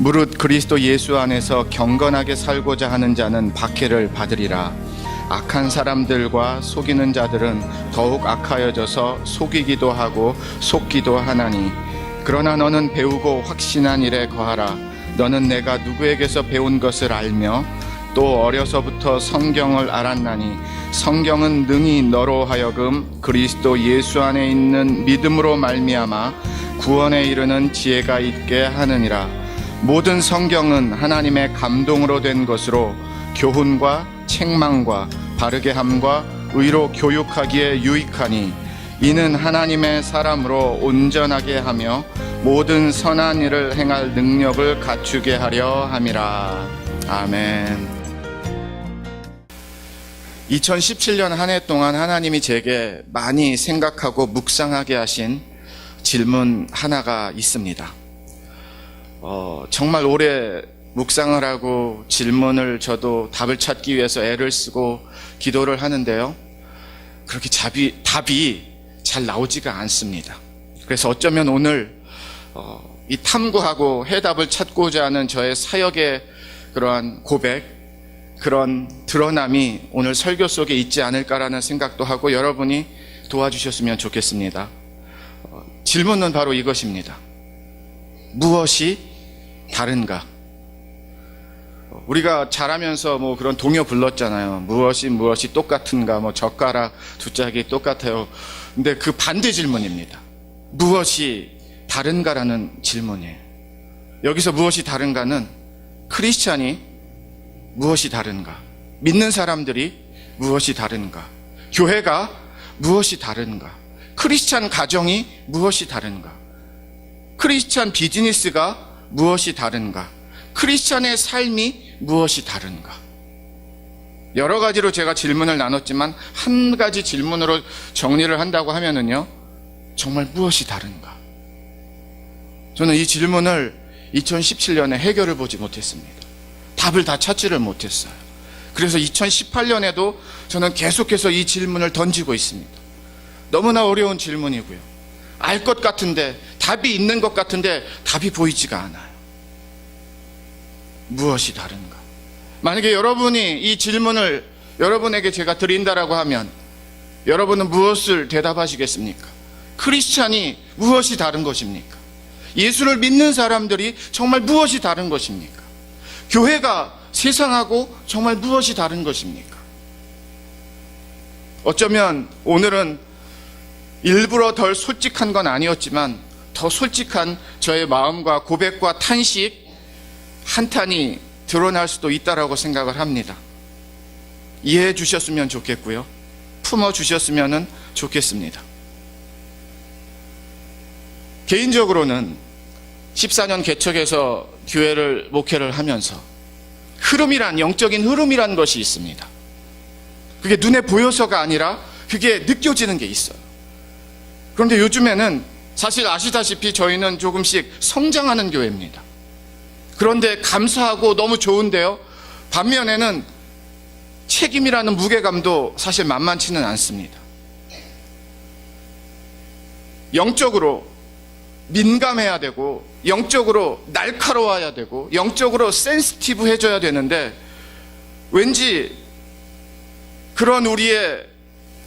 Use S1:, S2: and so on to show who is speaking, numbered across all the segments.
S1: 무릇 그리스도 예수 안에서 경건하게 살고자 하는 자는 박해를 받으리라. 악한 사람들과 속이는 자들은 더욱 악하여져서 속이기도 하고 속기도 하나니, 그러나 너는 배우고 확신한 일에 거하라. 너는 내가 누구에게서 배운 것을 알며 또 어려서부터 성경을 알았나니, 성경은 능히 너로 하여금 그리스도 예수 안에 있는 믿음으로 말미암아 구원에 이르는 지혜가 있게 하느니라. 모든 성경은 하나님의 감동으로 된 것으로 교훈과 책망과 바르게 함과 의로 교육하기에 유익하니, 이는 하나님의 사람으로 온전하게 하며 모든 선한 일을 행할 능력을 갖추게 하려 함이라. 아멘. 2017년 한 해 동안 하나님이 제게 많이 생각하고 묵상하게 하신 질문 하나가 있습니다. 정말 오래 묵상을 하고 질문을 저도 답을 찾기 위해서 애를 쓰고 기도를 하는데요, 그렇게 답이 잘 나오지가 않습니다. 그래서 어쩌면 오늘 이 탐구하고 해답을 찾고자 하는 저의 사역의 그러한 고백, 그런 드러남이 오늘 설교 속에 있지 않을까라는 생각도 하고 여러분이 도와주셨으면 좋겠습니다. 질문은 바로 이것입니다. 무엇이 다른가? 우리가 자라면서 뭐 그런 동요 불렀잖아요. 무엇이 똑같은가? 뭐 젓가락 두 짝이 똑같아요. 근데 그 반대 질문입니다. 무엇이 다른가라는 질문이에요. 여기서 무엇이 다른가는 크리스찬이 무엇이 다른가? 믿는 사람들이 무엇이 다른가? 교회가 무엇이 다른가? 크리스찬 가정이 무엇이 다른가? 크리스찬 비즈니스가 무엇이 다른가? 크리스찬의 삶이 무엇이 다른가? 여러 가지로 제가 질문을 나눴지만 한 가지 질문으로 정리를 한다고 하면은요, 정말 무엇이 다른가? 저는 이 질문을 2017년에 해결을 보지 못했습니다. 답을 다 찾지를 못했어요. 그래서 2018년에도 저는 계속해서 이 질문을 던지고 있습니다. 너무나 어려운 질문이고요. 알 것 같은데, 답이 있는 것 같은데 답이 보이지가 않아요. 무엇이 다른가? 만약에 여러분이 이 질문을 여러분에게 제가 드린다라고 하면 여러분은 무엇을 대답하시겠습니까? 크리스찬이 무엇이 다른 것입니까? 예수를 믿는 사람들이 정말 무엇이 다른 것입니까? 교회가 세상하고 정말 무엇이 다른 것입니까? 어쩌면 오늘은 일부러 덜 솔직한 건 아니었지만 더 솔직한 저의 마음과 고백과 탄식, 한탄이 드러날 수도 있다라고 생각을 합니다. 이해해 주셨으면 좋겠고요, 품어 주셨으면 좋겠습니다. 개인적으로는 14년 개척에서 교회를 목회를 하면서 흐름이란, 영적인 흐름이란 것이 있습니다. 그게 눈에 보여서가 아니라 그게 느껴지는 게 있어요. 그런데 요즘에는 사실 아시다시피 저희는 조금씩 성장하는 교회입니다. 그런데 감사하고 너무 좋은데요, 반면에는 책임이라는 무게감도 사실 만만치는 않습니다. 영적으로 민감해야 되고, 영적으로 날카로워야 되고, 영적으로 센시티브 해줘야 되는데, 왠지 그런 우리의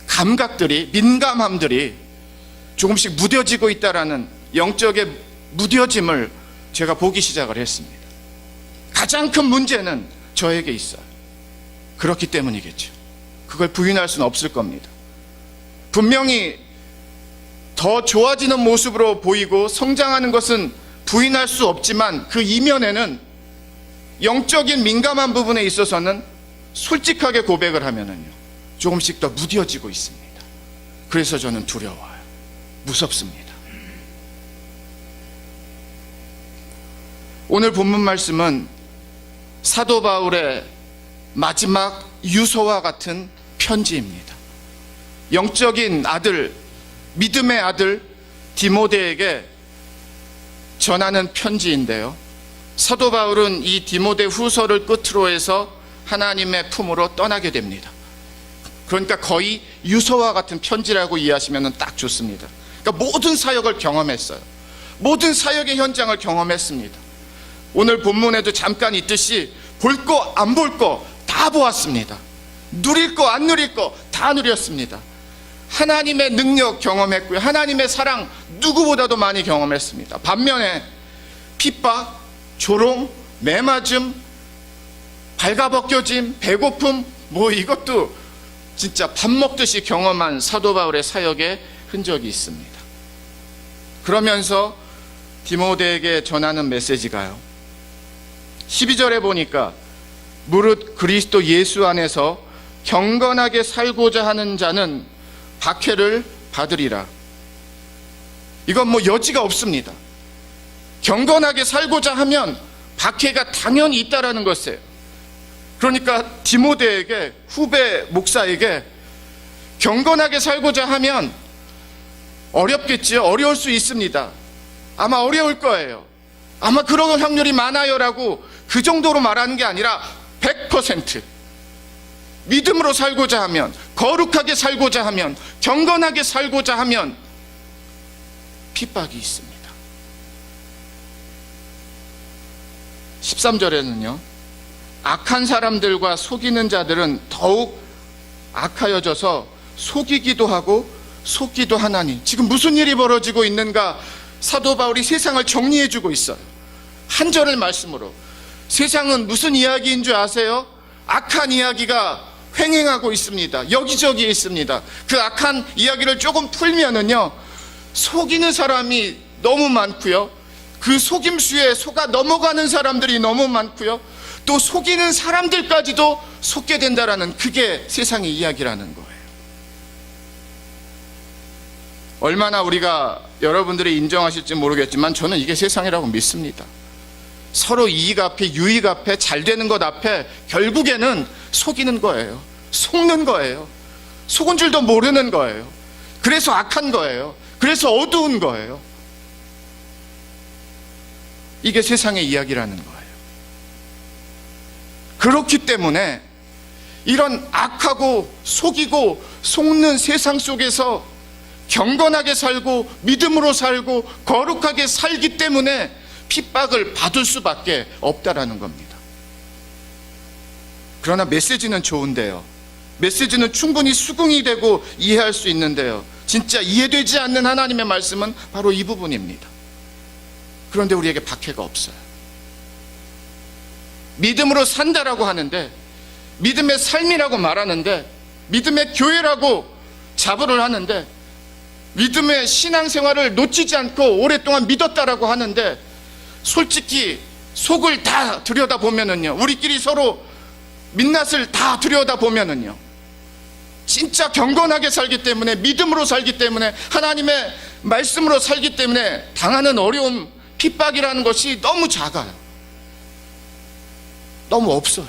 S1: 감각들이, 민감함들이 조금씩 무뎌지고 있다라는 영적의 무뎌짐을 제가 보기 시작을 했습니다. 가장 큰 문제는 저에게 있어요. 그렇기 때문이겠죠. 그걸 부인할 수는 없을 겁니다. 분명히 더 좋아지는 모습으로 보이고 성장하는 것은 부인할 수 없지만, 그 이면에는 영적인 민감한 부분에 있어서는 솔직하게 고백을 하면은요, 조금씩 더 무뎌지고 있습니다. 그래서 저는 두려워요. 무섭습니다. 오늘 본문 말씀은 사도 바울의 마지막 유서와 같은 편지입니다. 영적인 아들, 믿음의 아들 디모데에게 전하는 편지인데요, 사도 바울은 이 디모데 후서를 끝으로 해서 하나님의 품으로 떠나게 됩니다. 그러니까 거의 유서와 같은 편지라고 이해하시면 딱 좋습니다. 그러니까 모든 사역을 경험했어요. 모든 사역의 현장을 경험했습니다. 오늘 본문에도 잠깐 있듯이 볼 거 안 볼 거 다 보았습니다. 누릴 거 안 누릴 거 다 누렸습니다. 하나님의 능력 경험했고요. 하나님의 사랑 누구보다도 많이 경험했습니다. 반면에 핍박, 조롱, 매맞음, 발가벗겨짐, 배고픔, 이것도 진짜 밥 먹듯이 경험한 사도 바울의 사역의 흔적이 있습니다. 그러면서 디모데에게 전하는 메시지가요, 12절에 보니까 무릇 그리스도 예수 안에서 경건하게 살고자 하는 자는 박해를 받으리라. 이건 여지가 없습니다. 경건하게 살고자 하면 박해가 당연히 있다라는 것이에요. 그러니까 디모데에게, 후배 목사에게 경건하게 살고자 하면 어렵겠지요. 어려울 수 있습니다. 아마 어려울 거예요. 아마 그럴 확률이 많아요라고 그 정도로 말하는 게 아니라 100% 믿음으로 살고자 하면, 거룩하게 살고자 하면, 경건하게 살고자 하면 핍박이 있습니다. 13절에는요, 악한 사람들과 속이는 자들은 더욱 악하여져서 속이기도 하고 속기도 하나니. 지금 무슨 일이 벌어지고 있는가? 사도 바울이 세상을 정리해 주고 있어요. 한 절의 말씀으로. 세상은 무슨 이야기인 줄 아세요? 악한 이야기가 횡행하고 있습니다. 여기저기에 있습니다. 그 악한 이야기를 조금 풀면은요, 속이는 사람이 너무 많고요, 그 속임수에 속아 넘어가는 사람들이 너무 많고요, 또 속이는 사람들까지도 속게 된다라는, 그게 세상의 이야기라는 거예요. 얼마나 우리가, 여러분들이 인정하실지 모르겠지만 저는 이게 세상이라고 믿습니다. 서로 이익 앞에, 유익 앞에, 잘 되는 것 앞에 결국에는 속이는 거예요. 속는 거예요. 속은 줄도 모르는 거예요. 그래서 악한 거예요. 그래서 어두운 거예요. 이게 세상의 이야기라는 거예요. 그렇기 때문에 이런 악하고 속이고 속는 세상 속에서 경건하게 살고 믿음으로 살고 거룩하게 살기 때문에 핍박을 받을 수밖에 없다라는 겁니다. 그러나 메시지는 좋은데요, 메시지는 충분히 수긍이 되고 이해할 수 있는데요, 진짜 이해되지 않는 하나님의 말씀은 바로 이 부분입니다. 그런데 우리에게 박해가 없어요. 믿음으로 산다라고 하는데, 믿음의 삶이라고 말하는데, 믿음의 교회라고 자부를 하는데, 믿음의 신앙생활을 놓치지 않고 오랫동안 믿었다라고 하는데, 솔직히 속을 다 들여다보면은요, 우리끼리 서로 민낯을 다 들여다보면은요, 진짜 경건하게 살기 때문에, 믿음으로 살기 때문에, 하나님의 말씀으로 살기 때문에 당하는 어려움, 핍박이라는 것이 너무 작아요. 너무 없어요.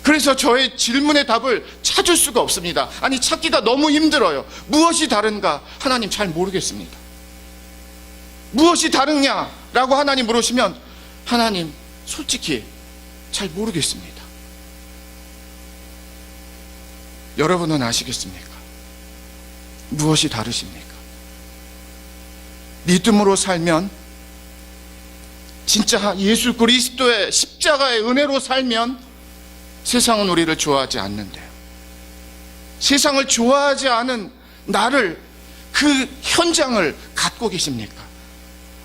S1: 그래서 저의 질문의 답을 찾을 수가 없습니다. 아니, 찾기가 너무 힘들어요. 무엇이 다른가? 하나님 잘 모르겠습니다. 무엇이 다르냐라고 하나님 물으시면, 하나님 솔직히 잘 모르겠습니다. 여러분은 아시겠습니까? 무엇이 다르십니까? 믿음으로 살면, 진짜 예수 그리스도의 십자가의 은혜로 살면 세상은 우리를 좋아하지 않는데요, 세상을 좋아하지 않은 나를, 그 현장을 갖고 계십니까?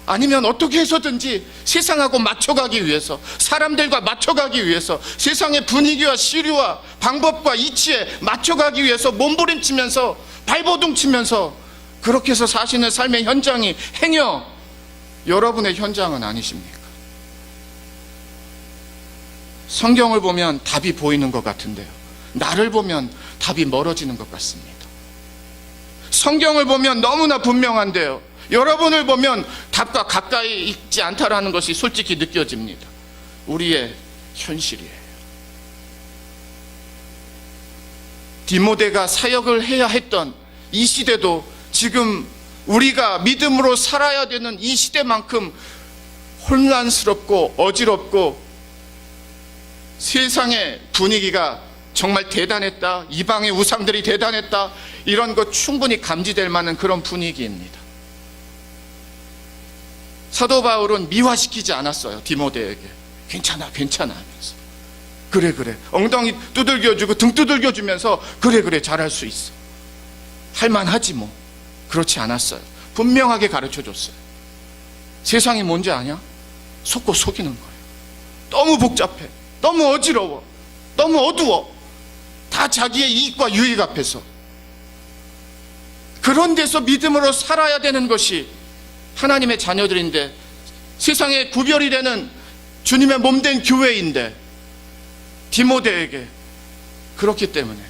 S1: 아니면 어떻게 해서든지 세상하고 맞춰가기 위해서, 사람들과 맞춰가기 위해서, 세상의 분위기와 시류와 방법과 이치에 맞춰가기 위해서 몸부림치면서 발버둥치면서 그렇게 해서 사시는 삶의 현장이 행여 여러분의 현장은 아니십니까? 성경을 보면 답이 보이는 것 같은데요, 나를 보면 답이 멀어지는 것 같습니다. 성경을 보면 너무나 분명한데요, 여러분을 보면 답과 가까이 있지 않다라는 것이 솔직히 느껴집니다. 우리의 현실이에요. 디모데가 사역을 해야 했던 이 시대도 지금 우리가 믿음으로 살아야 되는 이 시대만큼 혼란스럽고 어지럽고 세상의 분위기가 정말 대단했다, 이방의 우상들이 대단했다, 이런 것 충분히 감지될 만한 그런 분위기입니다. 사도 바울은 미화시키지 않았어요. 디모데에게. 괜찮아, 괜찮아 하면서. 그래, 그래. 엉덩이 두들겨주고 등 두들겨주면서 그래, 잘할 수 있어. 할만하지 뭐. 그렇지 않았어요. 분명하게 가르쳐줬어요. 세상이 뭔지 아냐? 속고 속이는 거예요. 너무 복잡해. 너무 어지러워. 너무 어두워. 다 자기의 이익과 유익 앞에서. 그런 데서 믿음으로 살아야 되는 것이 하나님의 자녀들인데, 세상에 구별이 되는 주님의 몸된 교회인데, 디모데에게 그렇기 때문에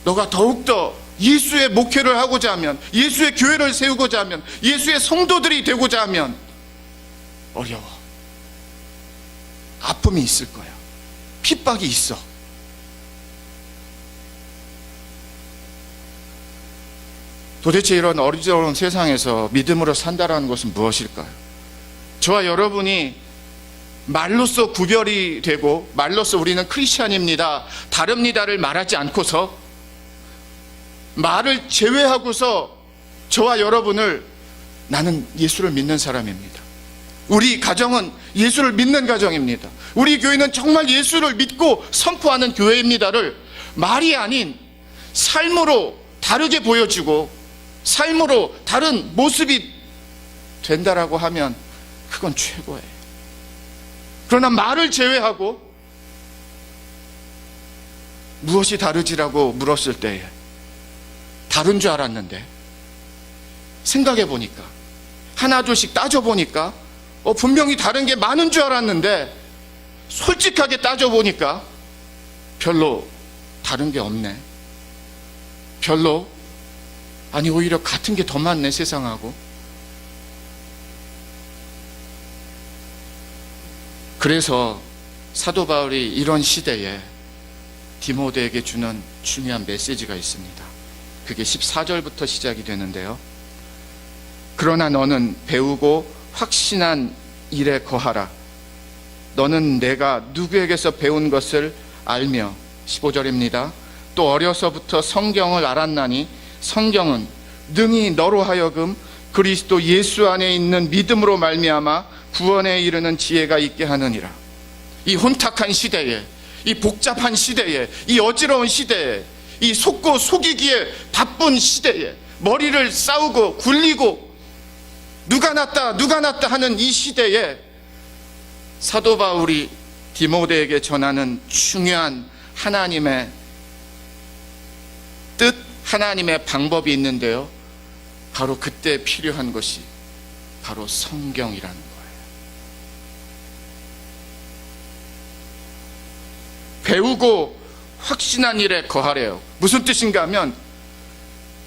S1: 너가 더욱더 예수의 목회를 하고자 하면, 예수의 교회를 세우고자 하면, 예수의 성도들이 되고자 하면 어려워. 아픔이 있을 거야. 핍박이 있어. 도대체 이런 어리저런 세상에서 믿음으로 산다라는 것은 무엇일까요? 저와 여러분이 말로써 구별이 되고 말로써 우리는 크리스찬입니다, 다릅니다를 말하지 않고서, 말을 제외하고서 저와 여러분을 나는 예수를 믿는 사람입니다, 우리 가정은 예수를 믿는 가정입니다, 우리 교회는 정말 예수를 믿고 선포하는 교회입니다를 말이 아닌 삶으로 다르게 보여지고 삶으로 다른 모습이 된다라고 하면 그건 최고예요. 그러나 말을 제외하고 무엇이 다르지라고 물었을 때에 다른 줄 알았는데, 생각해 보니까 하나둘씩 따져보니까 분명히 다른 게 많은 줄 알았는데, 솔직하게 따져보니까 별로 다른 게 없네. 별로, 아니 오히려 같은 게 더 많네, 세상하고. 그래서 사도 바울이 이런 시대에 디모데에게 주는 중요한 메시지가 있습니다. 그게 14절부터 시작이 되는데요. 그러나 너는 배우고 확신한 일에 거하라. 너는 내가 누구에게서 배운 것을 알며, 15절입니다. 또 어려서부터 성경을 알았나니 성경은 능히 너로 하여금 그리스도 예수 안에 있는 믿음으로 말미암아 구원에 이르는 지혜가 있게 하느니라. 이 혼탁한 시대에, 이 복잡한 시대에, 이 어지러운 시대에, 이 속고 속이기에 바쁜 시대에, 머리를 싸우고 굴리고 누가 낫다 하는 이 시대에 사도 바울이 디모데에게 전하는 중요한 하나님의 뜻, 하나님의 방법이 있는데요. 바로 그때 필요한 것이 바로 성경이라는 거예요. 배우고 확신한 일에 거하래요. 무슨 뜻인가 하면,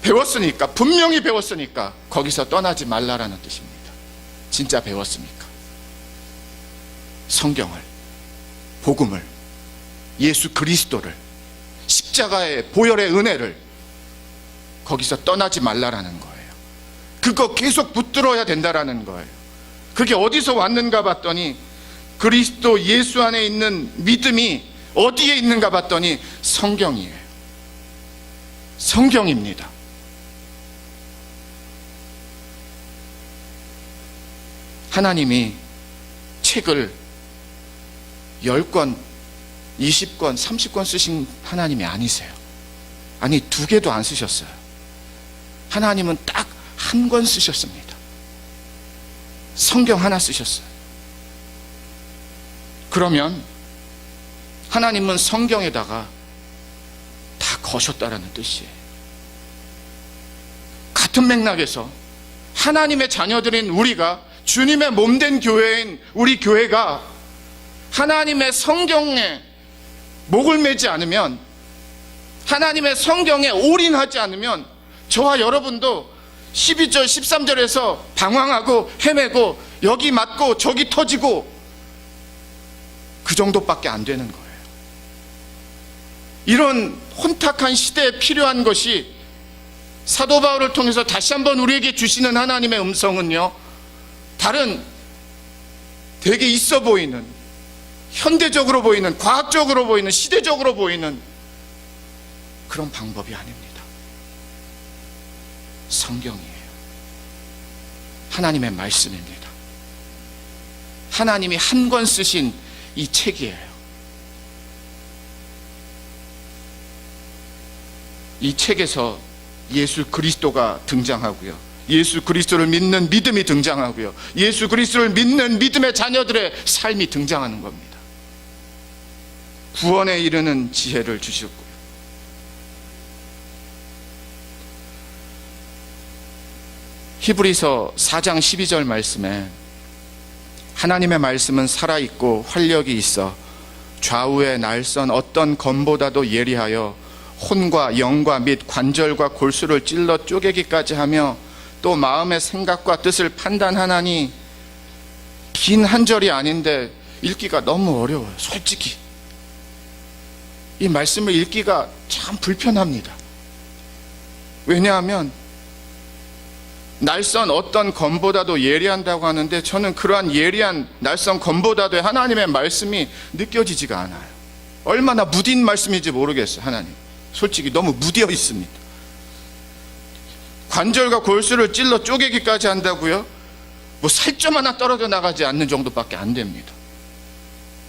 S1: 배웠으니까, 분명히 배웠으니까 거기서 떠나지 말라라는 뜻입니다. 진짜 배웠습니까? 성경을, 복음을, 예수 그리스도를, 십자가의 보혈의 은혜를 거기서 떠나지 말라라는 거예요. 그거 계속 붙들어야 된다라는 거예요. 그게 어디서 왔는가 봤더니 그리스도 예수 안에 있는 믿음이 어디에 있는가 봤더니 성경이에요. 성경입니다. 하나님이 책을 10권, 20권, 30권 쓰신 하나님이 아니세요. 아니, 2개도 안 쓰셨어요. 하나님은 딱 1권 쓰셨습니다. 성경 하나 쓰셨어요. 그러면 하나님은 성경에다가 다 거셨다라는 뜻이에요. 같은 맥락에서 하나님의 자녀들인 우리가, 주님의 몸된 교회인 우리 교회가 하나님의 성경에 목을 매지 않으면, 하나님의 성경에 올인하지 않으면 저와 여러분도 12절 13절에서 방황하고 헤매고 여기 맞고 저기 터지고 그 정도밖에 안 되는 거예요. 이런 혼탁한 시대에 필요한 것이, 사도 바울을 통해서 다시 한번 우리에게 주시는 하나님의 음성은요, 다른 되게 있어 보이는, 현대적으로 보이는, 과학적으로 보이는, 시대적으로 보이는 그런 방법이 아닙니다. 성경이에요. 하나님의 말씀입니다. 하나님이 한 권 쓰신 이 책이에요. 이 책에서 예수 그리스도가 등장하고요. 예수 그리스도를 믿는 믿음이 등장하고요. 예수 그리스도를 믿는 믿음의 자녀들의 삶이 등장하는 겁니다. 구원에 이르는 지혜를 주셨고요. 히브리서 4장 12절 말씀에 하나님의 말씀은 살아있고 활력이 있어 좌우의 날선 어떤 검보다도 예리하여 혼과 영과 및 관절과 골수를 찔러 쪼개기까지 하며 또 마음의 생각과 뜻을 판단하나니, 긴 한 절이 아닌데 읽기가 너무 어려워요. 솔직히 이 말씀을 읽기가 참 불편합니다. 왜냐하면 날선 어떤 검보다도 예리한다고 하는데, 저는 그러한 예리한 날선 검보다도 하나님의 말씀이 느껴지지가 않아요. 얼마나 무딘 말씀인지 모르겠어요. 하나님 솔직히 너무 무디어 있습니다. 관절과 골수를 찔러 쪼개기까지 한다고요? 뭐 살점 하나 떨어져 나가지 않는 정도밖에 안 됩니다.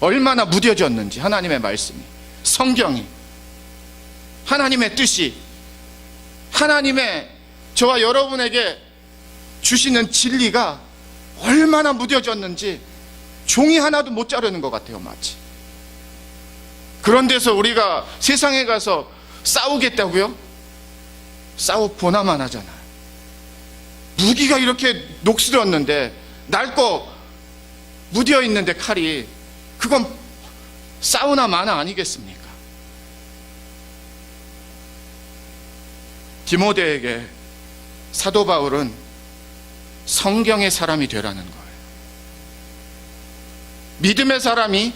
S1: 얼마나 무뎌졌는지 하나님의 말씀이, 성경이, 하나님의 뜻이, 하나님의 저와 여러분에게 주시는 진리가 얼마나 무뎌졌는지 종이 하나도 못 자르는 것 같아요. 마치 그런 데서 우리가 세상에 가서 싸우겠다고요? 싸워보나만 하잖아요. 무기가 이렇게 녹슬었는데, 낡고 무뎌 있는데 칼이, 그건 싸우나 마나 아니겠습니까? 디모데에게 사도 바울은 성경의 사람이 되라는 거예요. 믿음의 사람이,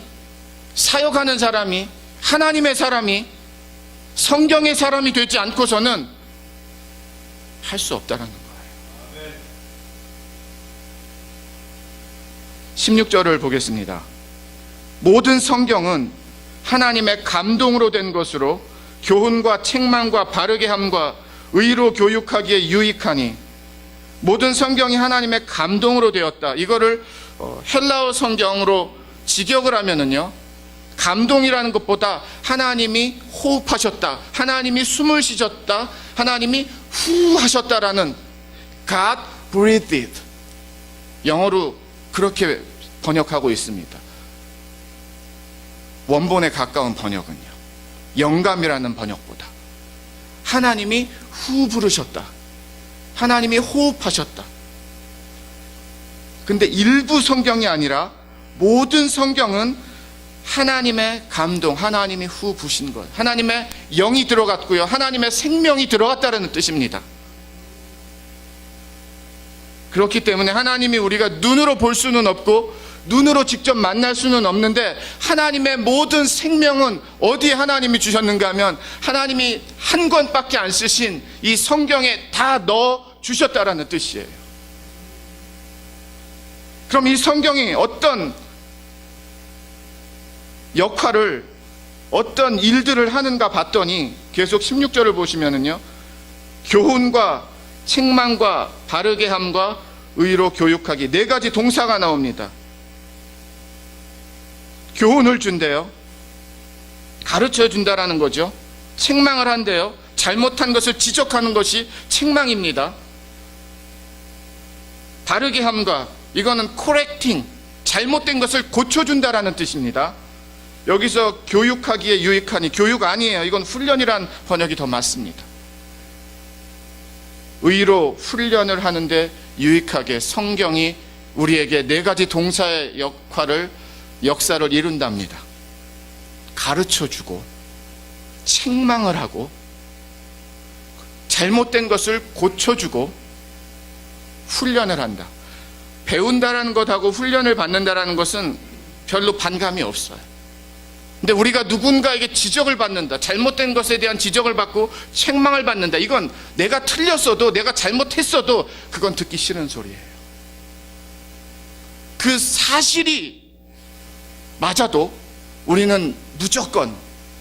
S1: 사역하는 사람이, 하나님의 사람이, 성경의 사람이 되지 않고서는 할 수 없다는 거예요. 16절을 보겠습니다. 모든 성경은 하나님의 감동으로 된 것으로 교훈과 책망과 바르게 함과 의로 교육하기에 유익하니, 모든 성경이 하나님의 감동으로 되었다. 이거를 헬라어 성경으로 직역을 하면은요, 감동이라는 것보다 하나님이 호흡하셨다, 하나님이 숨을 쉬셨다, 하나님이 후 하셨다라는, God breathed, 영어로 그렇게 번역하고 있습니다. 원본에 가까운 번역은요, 영감이라는 번역보다 하나님이 후 부르셨다, 하나님이 호흡하셨다. 근데 일부 성경이 아니라 모든 성경은 하나님의 감동, 하나님이 후 부신 것, 하나님의 영이 들어갔고요, 하나님의 생명이 들어갔다는 뜻입니다. 그렇기 때문에 하나님이 우리가 눈으로 볼 수는 없고 눈으로 직접 만날 수는 없는데, 하나님의 모든 생명은 어디에 하나님이 주셨는가 하면 하나님이 한 권밖에 안 쓰신 이 성경에 다 넣어 주셨다라는 뜻이에요. 그럼 이 성경이 어떤 역할을, 어떤 일들을 하는가 봤더니, 계속 16절을 보시면은요, 교훈과 책망과 바르게 함과 의로 교육하기, 네 가지 동사가 나옵니다. 교훈을 준대요. 가르쳐 준다라는 거죠. 책망을 한대요. 잘못한 것을 지적하는 것이 책망입니다. 바르게 함과, 이거는 correcting, 잘못된 것을 고쳐준다라는 뜻입니다. 여기서 교육하기에 유익하니, 교육 아니에요. 이건 훈련이란 번역이 더 맞습니다. 의로 훈련을 하는데 유익하게 성경이 우리에게 네 가지 동사의 역사를 이룬답니다. 가르쳐주고, 책망을 하고, 잘못된 것을 고쳐주고, 훈련을 한다. 배운다라는 것하고 훈련을 받는다라는 것은 별로 반감이 없어요. 근데 우리가 누군가에게 지적을 받는다, 잘못된 것에 대한 지적을 받고 책망을 받는다, 이건 내가 틀렸어도, 내가 잘못했어도 그건 듣기 싫은 소리예요. 그 사실이 맞아도 우리는 무조건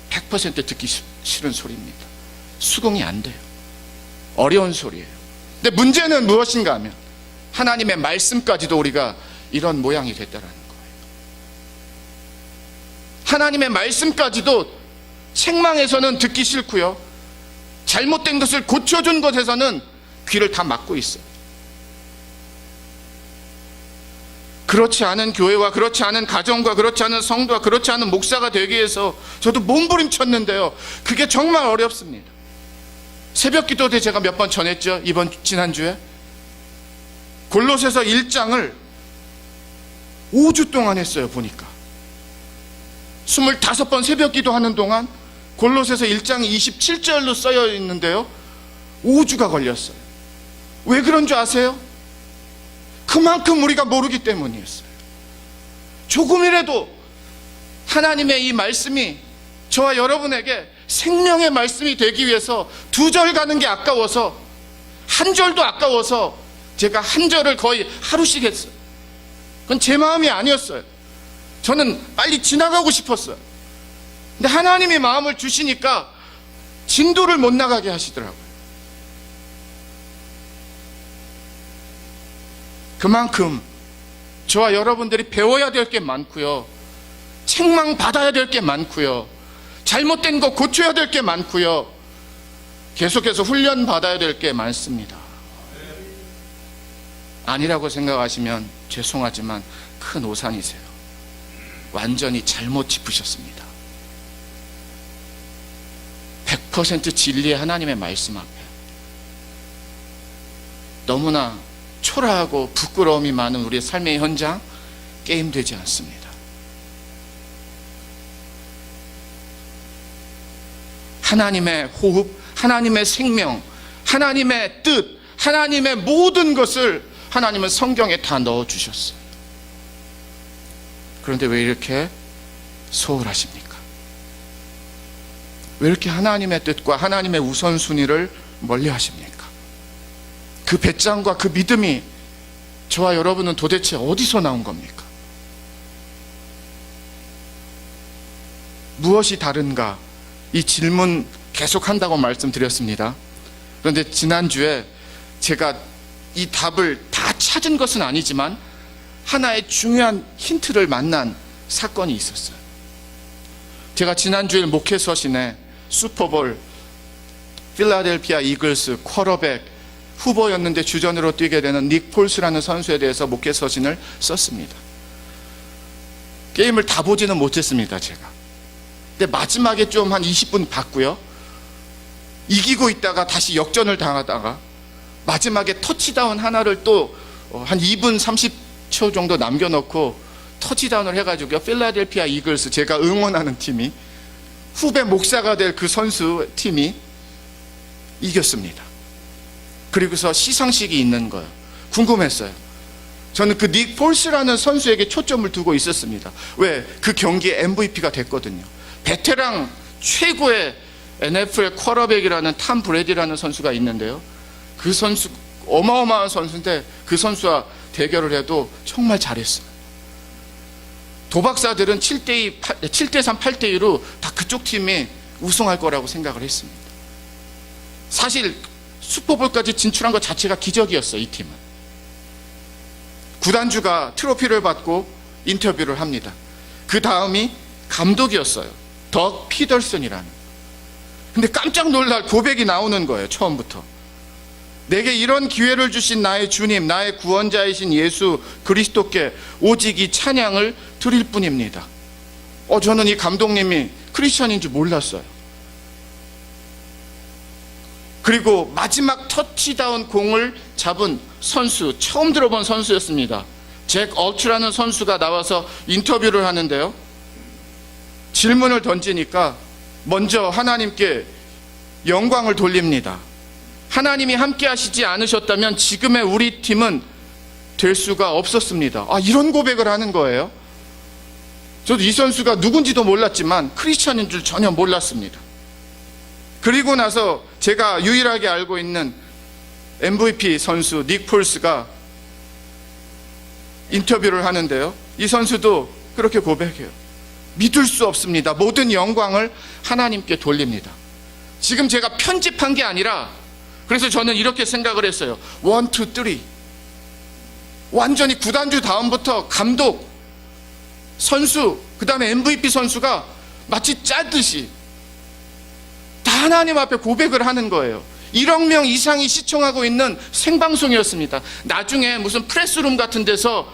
S1: 100% 듣기 싫은 소리입니다. 수긍이 안 돼요. 어려운 소리예요. 근데 문제는 무엇인가 하면, 하나님의 말씀까지도 우리가 이런 모양이 됐다라는 거예요. 하나님의 말씀까지도 책망에서는 듣기 싫고요, 잘못된 것을 고쳐준 것에서는 귀를 다 막고 있어요. 그렇지 않은 교회와 그렇지 않은 가정과 그렇지 않은 성도와 그렇지 않은 목사가 되기 위해서 저도 몸부림쳤는데요, 그게 정말 어렵습니다. 새벽 기도 때 제가 몇 번 전했죠, 지난주에. 골로새서 1장을 5주 동안 했어요. 보니까 25번 새벽 기도하는 동안 골로새서 1장이 27절로 써여 있는데요, 5주가 걸렸어요. 왜 그런 줄 아세요? 그만큼 우리가 모르기 때문이었어요. 조금이라도 하나님의 이 말씀이 저와 여러분에게 생명의 말씀이 되기 위해서 2절 가는 게 아까워서, 한 절도 아까워서 제가 한 절을 거의 하루씩 했어요. 그건 제 마음이 아니었어요. 저는 빨리 지나가고 싶었어요. 근데 하나님이 마음을 주시니까 진도를 못 나가게 하시더라고요. 그만큼 저와 여러분들이 배워야 될 게 많고요, 책망받아야 될 게 많고요, 잘못된 거 고쳐야 될 게 많고요, 계속해서 훈련받아야 될 게 많습니다. 아니라고 생각하시면 죄송하지만 큰 오산이세요. 완전히 잘못 짚으셨습니다. 100% 진리의 하나님의 말씀 앞에 너무나 초라하고 부끄러움이 많은 우리의 삶의 현장, 게임되지 않습니다. 하나님의 호흡, 하나님의 생명, 하나님의 뜻, 하나님의 모든 것을 하나님은 성경에 다 넣어주셨어요. 그런데 왜 이렇게 소홀하십니까? 왜 이렇게 하나님의 뜻과 하나님의 우선순위를 멀리 하십니까? 그 배짱과 그 믿음이 저와 여러분은 도대체 어디서 나온 겁니까? 무엇이 다른가? 이 질문 계속한다고 말씀드렸습니다. 그런데 지난주에 제가 이 답을 다 찾은 것은 아니지만 하나의 중요한 힌트를 만난 사건이 있었어요. 제가 지난주에 목회 서신에 슈퍼볼 필라델피아 이글스 쿼터백 후보였는데 주전으로 뛰게 되는 닉 폴스라는 선수에 대해서 목회 서신을 썼습니다. 게임을 다 보지는 못했습니다, 제가. 근데 마지막에 좀 한 20분 봤고요, 이기고 있다가 다시 역전을 당하다가 마지막에 터치다운 하나를 또 한 2분 30초 정도 남겨놓고 터치다운을 해가지고 필라델피아 이글스, 제가 응원하는 팀이, 후배 목사가 될 그 선수 팀이 이겼습니다. 그리고서 시상식이 있는 거예요. 궁금했어요. 저는 그 닉 폴스라는 선수에게 초점을 두고 있었습니다. 왜? 그 경기의 MVP가 됐거든요. 베테랑 최고의 NFL 쿼터백이라는 탐 브래디라는 선수가 있는데요, 그 선수 어마어마한 선수인데 그 선수와 대결을 해도 정말 잘했어요. 도박사들은 7대2, 7대3, 8대2로 다 그쪽 팀이 우승할 거라고 생각을 했습니다. 사실 슈퍼볼까지 진출한 것 자체가 기적이었어요. 이 팀은. 구단주가 트로피를 받고 인터뷰를 합니다. 그 다음이 감독이었어요. 덕 피더슨이라는. 근데 깜짝 놀랄 고백이 나오는 거예요. 처음부터. 내게 이런 기회를 주신 나의 주님, 나의 구원자이신 예수 그리스도께 오직 이 찬양을 드릴 뿐입니다. 저는 이 감독님이 크리스천인 줄 몰랐어요. 그리고 마지막 터치다운 공을 잡은 선수, 처음 들어본 선수였습니다. 잭 얼츠라는 선수가 나와서 인터뷰를 하는데요, 질문을 던지니까 먼저 하나님께 영광을 돌립니다. 하나님이 함께 하시지 않으셨다면 지금의 우리 팀은 될 수가 없었습니다. 이런 고백을 하는 거예요. 저도 이 선수가 누군지도 몰랐지만 크리스천인 줄 전혀 몰랐습니다. 그리고 나서 제가 유일하게 알고 있는 MVP 선수 닉 폴스가 인터뷰를 하는데요, 이 선수도 그렇게 고백해요. 믿을 수 없습니다. 모든 영광을 하나님께 돌립니다. 지금 제가 편집한 게 아니라, 그래서 저는 이렇게 생각을 했어요. 1, 2, 3. 완전히 구단주 다음부터 감독, 선수, 그 다음에 MVP 선수가 마치 짜듯이 다 하나님 앞에 고백을 하는 거예요. 1억 명 이상이 시청하고 있는 생방송이었습니다. 나중에 무슨 프레스룸 같은 데서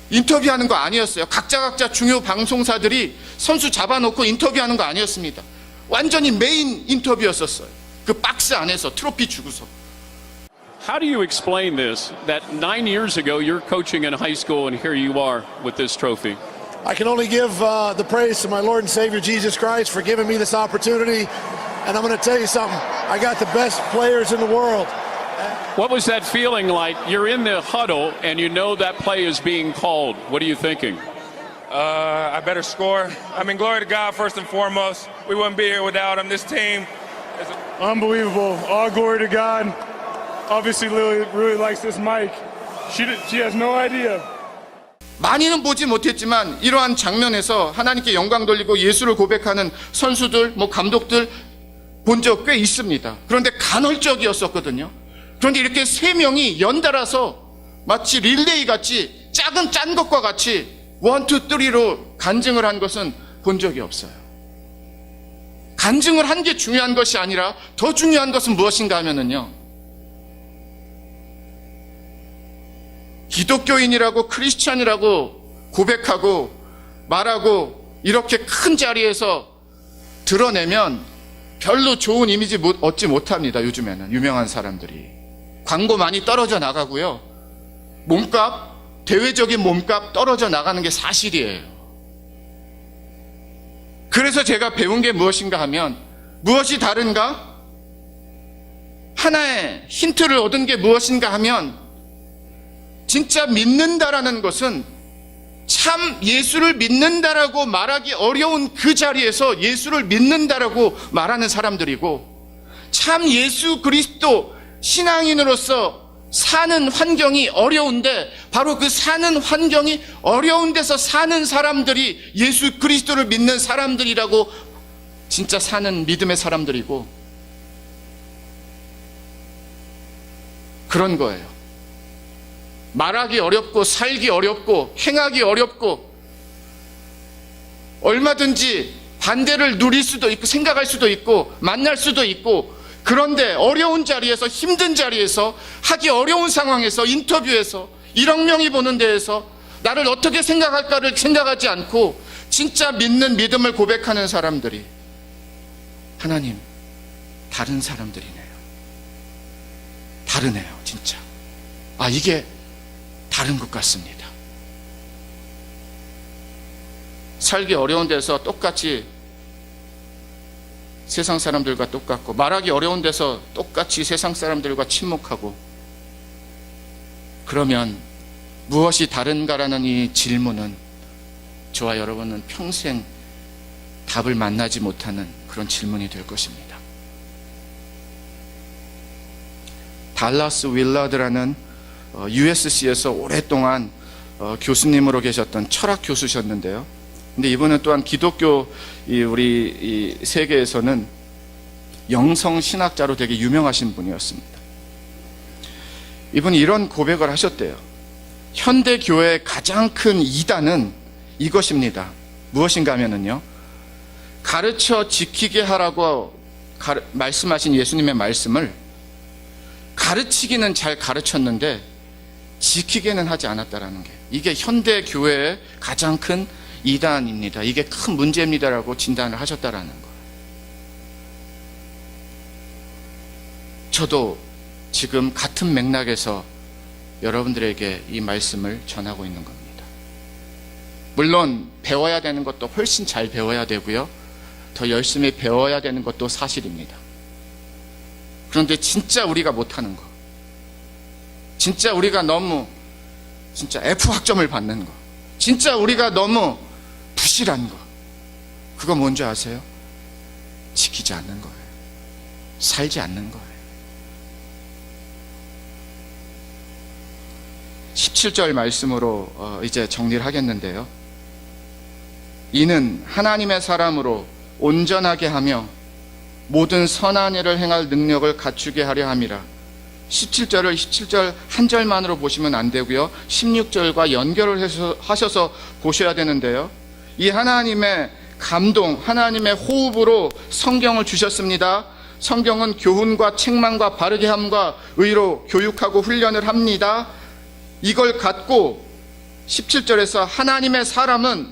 S1: 인터뷰하는 거 아니었어요. 각자 중요 방송사들이 선수 잡아놓고 인터뷰하는 거 아니었습니다. 완전히 메인 인터뷰였었어요. 그 박스 안에서 트로피 주고서.
S2: How do you explain this, that 9 years ago you're coaching in high school and here you are with this trophy?
S3: I can only give the praise to my Lord and Savior Jesus Christ for giving me this opportunity. And I'm going to tell you something. I got the best players in the world.
S2: What was that feeling like? You're in the huddle and you know that play is being called. What are you thinking?
S4: I better score. I mean, glory to God first and foremost. We wouldn't be here without him. This team is
S5: unbelievable. All glory to God. Obviously, Lily really likes this mic. She has no idea.
S1: 많이는 보지 못했지만 이러한 장면에서 하나님께 영광 돌리고 예수를 고백하는 선수들, 감독들 본 적 꽤 있습니다. 그런데 간헐적이었었거든요. 그런데 이렇게 세 명이 연달아서 마치 릴레이 같이 짠 것과 같이 1, 2, 3로 간증을 한 것은 본 적이 없어요. 간증을 한 게 중요한 것이 아니라 더 중요한 것은 무엇인가 하면은요, 기독교인이라고 크리스찬이라고 고백하고 말하고 이렇게 큰 자리에서 드러내면 별로 좋은 이미지 얻지 못합니다. 요즘에는 유명한 사람들이 광고 많이 떨어져 나가고요, 몸값, 대외적인 몸값 떨어져 나가는 게 사실이에요. 그래서 제가 배운 게 무엇인가 하면, 무엇이 다른가? 하나의 힌트를 얻은 게 무엇인가 하면, 진짜 믿는다라는 것은 참 예수를 믿는다라고 말하기 어려운 그 자리에서 예수를 믿는다라고 말하는 사람들이고, 참 예수 그리스도 신앙인으로서 사는 환경이 어려운데 바로 그 사는 환경이 어려운 데서 사는 사람들이 예수 그리스도를 믿는 사람들이라고 진짜 사는 믿음의 사람들이고, 그런 거예요. 말하기 어렵고 살기 어렵고 행하기 어렵고 얼마든지 반대를 누릴 수도 있고 생각할 수도 있고 만날 수도 있고, 그런데 어려운 자리에서, 힘든 자리에서, 하기 어려운 상황에서, 인터뷰에서 1억 명이 보는 데에서 나를 어떻게 생각할까를 생각하지 않고 진짜 믿는 믿음을 고백하는 사람들이, 하나님, 다른 사람들이네요. 다르네요, 진짜. 이게 다른 것 같습니다. 살기 어려운 데서 똑같이 세상 사람들과 똑같고, 말하기 어려운 데서 똑같이 세상 사람들과 침묵하고, 그러면 무엇이 다른가라는 이 질문은 저와 여러분은 평생 답을 만나지 못하는 그런 질문이 될 것입니다. 달라스 윌라드라는 USC에서 오랫동안 교수님으로 계셨던 철학 교수셨는데요. 근데 이분은 또한 기독교 우리 세계에서는 영성 신학자로 되게 유명하신 분이었습니다. 이분이 이런 고백을 하셨대요. 현대 교회의 가장 큰 이단은 이것입니다. 무엇인가 하면은요, 가르쳐 지키게 하라고 말씀하신 예수님의 말씀을 가르치기는 잘 가르쳤는데 지키게는 하지 않았다라는 게, 이게 현대 교회의 가장 큰 이단입니다. 이게 큰 문제입니다라고 진단을 하셨다라는 거. 저도 지금 같은 맥락에서 여러분들에게 이 말씀을 전하고 있는 겁니다. 물론 배워야 되는 것도 훨씬 잘 배워야 되고요, 더 열심히 배워야 되는 것도 사실입니다. 그런데 진짜 우리가 못하는 거, 진짜 우리가 너무 진짜 F 학점을 받는 거, 진짜 우리가 너무 부실한 거, 그거 뭔지 아세요? 지키지 않는 거예요. 살지 않는 거예요. 17절 말씀으로 이제 정리를 하겠는데요. 이는 하나님의 사람으로 온전하게 하며 모든 선한 일을 행할 능력을 갖추게 하려 함이라. 17절 한 절만으로 보시면 안 되고요. 16절과 연결을 하셔서 보셔야 되는데요. 이 하나님의 감동, 하나님의 호흡으로 성경을 주셨습니다. 성경은 교훈과 책망과 바르게 함과 의로 교육하고 훈련을 합니다. 이걸 갖고 17절에서 하나님의 사람은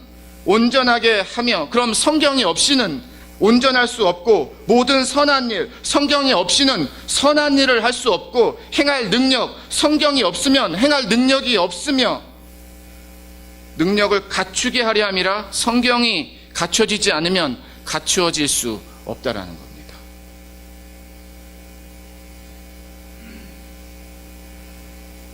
S1: 온전하게 하며, 그럼 성경이 없이는 온전할 수 없고, 모든 선한 일, 성경이 없이는 선한 일을 할 수 없고, 행할 능력, 성경이 없으면 행할 능력이 없으며, 능력을 갖추게 하려 함이라 성경이 갖춰지지 않으면 갖추어질 수 없다라는 겁니다.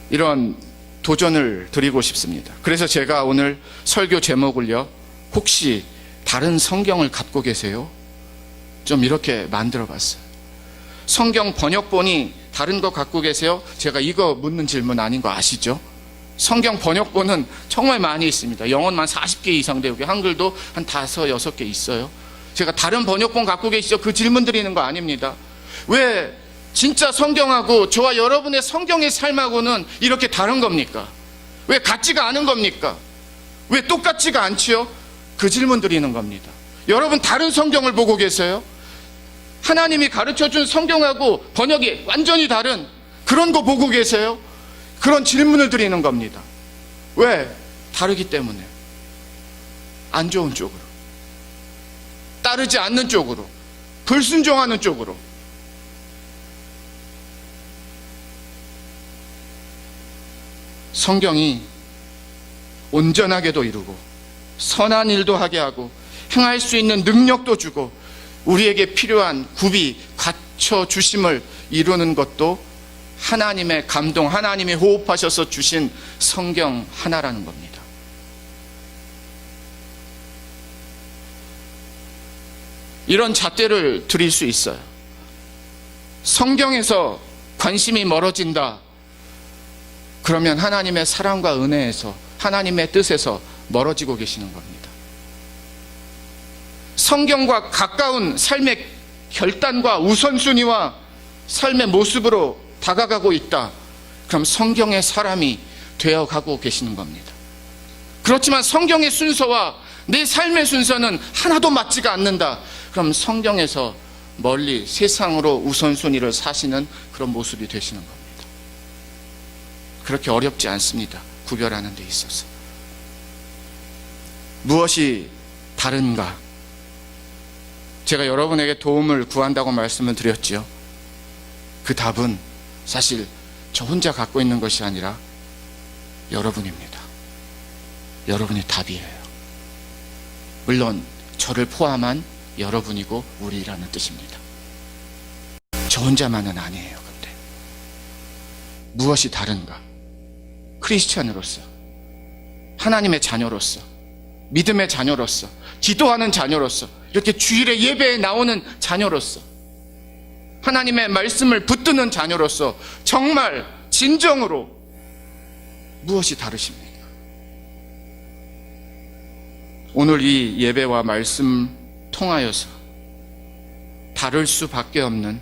S1: 이런 도전을 드리고 싶습니다. 그래서 제가 오늘 설교 제목을요, 혹시 다른 성경을 갖고 계세요? 좀 이렇게 만들어 봤어요. 성경 번역본이 다른 거 갖고 계세요? 제가 이거 묻는 질문 아닌 거 아시죠? 성경 번역본은 정말 많이 있습니다. 영어만 40개 이상 되고, 한글도 한 5, 6개 있어요. 제가 다른 번역본 갖고 계시죠? 그 질문 드리는 거 아닙니다. 왜 진짜 성경하고 저와 여러분의 성경의 삶하고는 이렇게 다른 겁니까? 왜 같지가 않은 겁니까? 왜 똑같지가 않지요? 그 질문 드리는 겁니다. 여러분 다른 성경을 보고 계세요? 하나님이 가르쳐준 성경하고 번역이 완전히 다른 그런 거 보고 계세요? 그런 질문을 드리는 겁니다. 왜? 다르기 때문에. 안 좋은 쪽으로, 따르지 않는 쪽으로, 불순종하는 쪽으로. 성경이 온전하게도 이루고 선한 일도 하게 하고 행할 수 있는 능력도 주고 우리에게 필요한 구비, 갖춰주심을 이루는 것도 하나님의 감동, 하나님이 호흡하셔서 주신 성경 하나라는 겁니다. 이런 잣대를 드릴 수 있어요. 성경에서 관심이 멀어진다. 그러면 하나님의 사랑과 은혜에서, 하나님의 뜻에서 멀어지고 계시는 겁니다. 성경과 가까운 삶의 결단과 우선순위와 삶의 모습으로 다가가고 있다. 그럼 성경의 사람이 되어가고 계시는 겁니다. 그렇지만 성경의 순서와 내 삶의 순서는 하나도 맞지가 않는다. 그럼 성경에서 멀리 세상으로 우선순위를 사시는 그런 모습이 되시는 겁니다. 그렇게 어렵지 않습니다. 구별하는 데 있어서. 무엇이 다른가? 제가 여러분에게 도움을 구한다고 말씀을 드렸지요. 그 답은 사실 저 혼자 갖고 있는 것이 아니라 여러분입니다. 여러분이 답이에요. 물론 저를 포함한 여러분이고 우리라는 뜻입니다. 저 혼자만은 아니에요. 근데 무엇이 다른가? 크리스찬으로서, 하나님의 자녀로서, 믿음의 자녀로서, 기도하는 자녀로서, 이렇게 주일에 예배에 나오는 자녀로서, 하나님의 말씀을 붙드는 자녀로서 정말 진정으로 무엇이 다르십니까? 오늘 이 예배와 말씀 통하여서 다를 수밖에 없는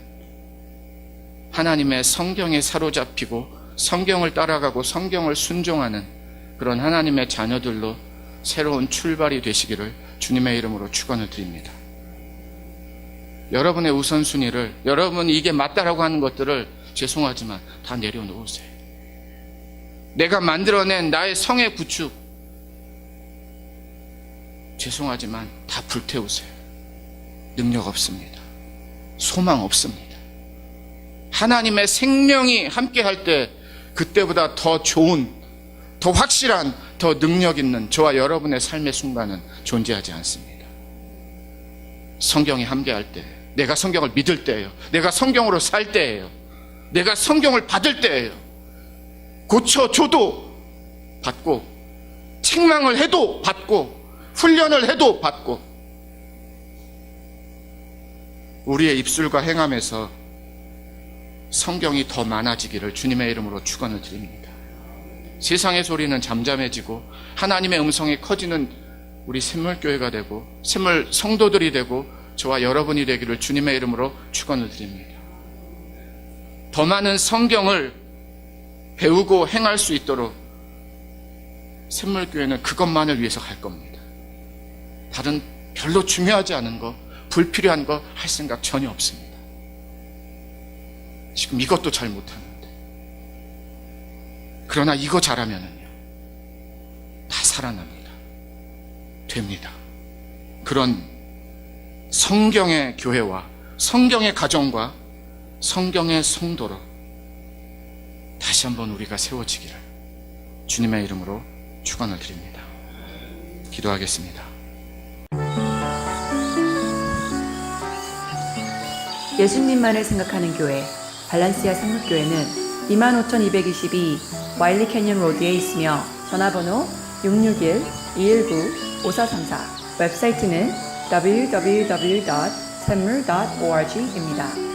S1: 하나님의 성경에 사로잡히고 성경을 따라가고 성경을 순종하는 그런 하나님의 자녀들로 새로운 출발이 되시기를 주님의 이름으로 축원을 드립니다. 여러분의 우선순위를, 여러분이 이게 맞다라고 하는 것들을 죄송하지만 다 내려놓으세요. 내가 만들어낸 나의 성의 구축, 죄송하지만 다 불태우세요. 능력 없습니다. 소망 없습니다. 하나님의 생명이 함께 할 때 그때보다 더 좋은, 더 확실한, 더 능력 있는 저와 여러분의 삶의 순간은 존재하지 않습니다. 성경이 함께할 때, 내가 성경을 믿을 때예요. 내가 성경으로 살 때예요. 내가 성경을 받을 때예요. 고쳐줘도 받고, 책망을 해도 받고, 훈련을 해도 받고, 우리의 입술과 행함에서 성경이 더 많아지기를 주님의 이름으로 축원을 드립니다. 세상의 소리는 잠잠해지고 하나님의 음성이 커지는 우리 샘물교회가 되고 샘물 성도들이 되고 저와 여러분이 되기를 주님의 이름으로 축원을 드립니다. 더 많은 성경을 배우고 행할 수 있도록 샘물교회는 그것만을 위해서 할 겁니다. 다른 별로 중요하지 않은 거, 불필요한 거 할 생각 전혀 없습니다. 지금 이것도 잘 못하는데. 그러나 이거 잘하면은요, 다 살아납니다. 됩니다. 그런 성경의 교회와 성경의 가정과 성경의 성도로 다시 한번 우리가 세워지기를 주님의 이름으로 축원을 드립니다. 기도하겠습니다.
S6: 예수님만을 생각하는 교회 발란시아 생물교회는 25,222 와일리 캐년 로드에 있으며 전화번호 661-219-5434 웹사이트는 www.샘물.org입니다.